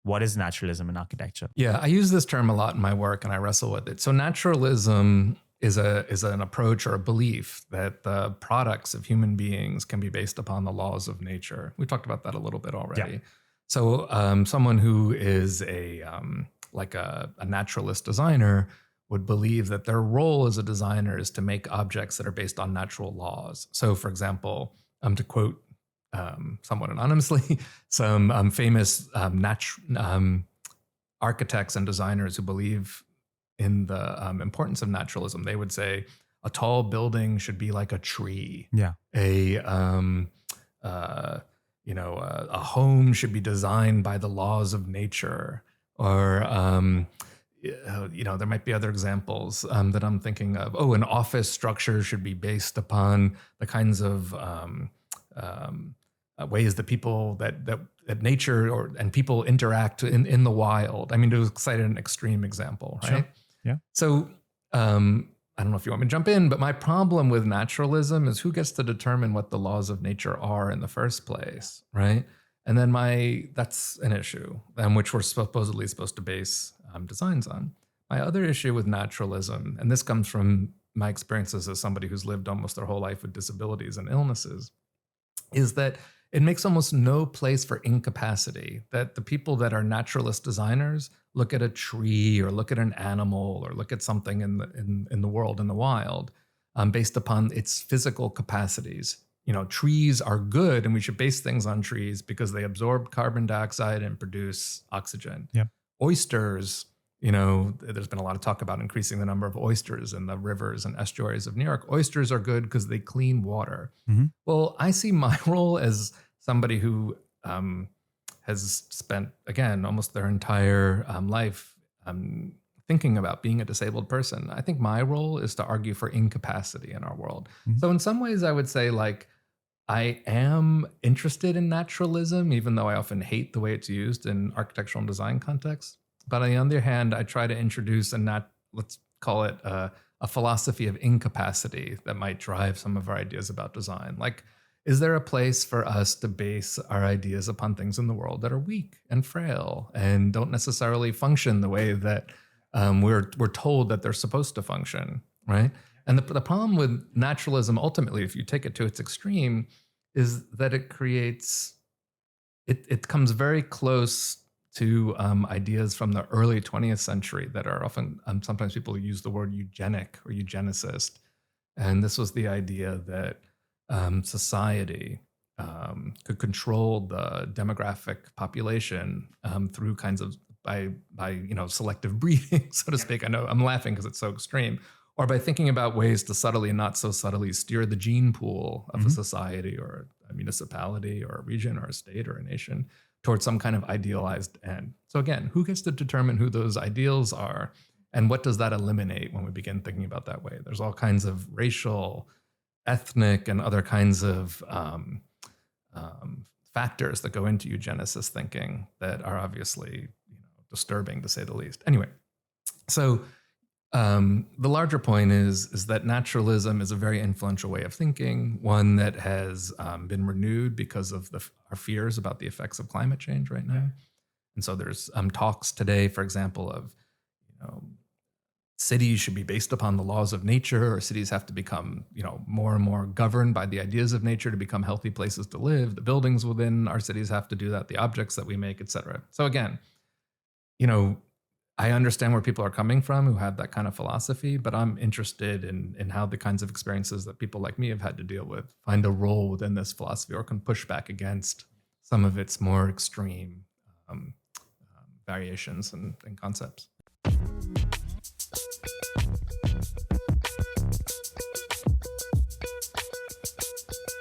what is naturalism in architecture? Yeah, I use this term a lot in my work and I wrestle with it. So naturalism is an approach or a belief that the products of human beings can be based upon the laws of nature. We talked about that a little bit already. Yeah. So someone who is a naturalist designer would believe that their role as a designer is to make objects that are based on natural laws. So, for example, to quote somewhat anonymously, some famous architects and designers who believe in the importance of naturalism, they would say a tall building should be like a tree. Yeah. A home should be designed by the laws of nature, or there might be other examples that I'm thinking of. Oh, an office structure should be based upon the kinds of ways that people that nature and people interact in the wild. I mean, to cite an extreme example, right? Sure. Yeah. So I don't know if you want me to jump in, but my problem with naturalism is who gets to determine what the laws of nature are in the first place, right? And then that's an issue, which we're supposedly supposed to base designs on. My other issue with naturalism, and this comes from my experiences as somebody who's lived almost their whole life with disabilities and illnesses, is that it makes almost no place for incapacity, that the people that are naturalist designers look at a tree or look at an animal or look at something in the world, in the wild, based upon its physical capacities. Trees are good and we should base things on trees because they absorb carbon dioxide and produce oxygen. Yep. Oysters, there's been a lot of talk about increasing the number of oysters in the rivers and estuaries of New York. Oysters are good because they clean water. Mm-hmm. Well, I see my role as somebody who has spent, again, almost their entire life thinking about being a disabled person. I think my role is to argue for incapacity in our world. Mm-hmm. So in some ways, I would say, I am interested in naturalism, even though I often hate the way it's used in architectural and design contexts. But on the other hand, I try to introduce let's call it a philosophy of incapacity that might drive some of our ideas about design. Is there a place for us to base our ideas upon things in the world that are weak and frail and don't necessarily function the way that we're told that they're supposed to function, right? And the problem with naturalism, ultimately, if you take it to its extreme, is that it comes very close to ideas from the early 20th century that are often, sometimes people use the word eugenic or eugenicist. And this was the idea that society could control the demographic population through kinds of, by selective breeding, so to speak. I know I'm laughing because it's so extreme. Or by thinking about ways to subtly, not so subtly, steer the gene pool of a society or a municipality or a region or a state or a nation towards some kind of idealized end. So again, who gets to determine who those ideals are? And what does that eliminate when we begin thinking about that way? There's all kinds of racial, ethnic, and other kinds of factors that go into eugenicist thinking that are obviously disturbing, to say the least. Anyway, so the larger point is that naturalism is a very influential way of thinking, one that has been renewed because of our fears about the effects of climate change right now. And so there's talks today, for example, of cities should be based upon the laws of nature, or cities have to become more and more governed by the ideas of nature to become healthy places to live. The buildings within our cities have to do that, the objects that we make, et cetera. So again, I understand where people are coming from who have that kind of philosophy, but I'm interested in how the kinds of experiences that people like me have had to deal with find a role within this philosophy or can push back against some of its more extreme variations and concepts.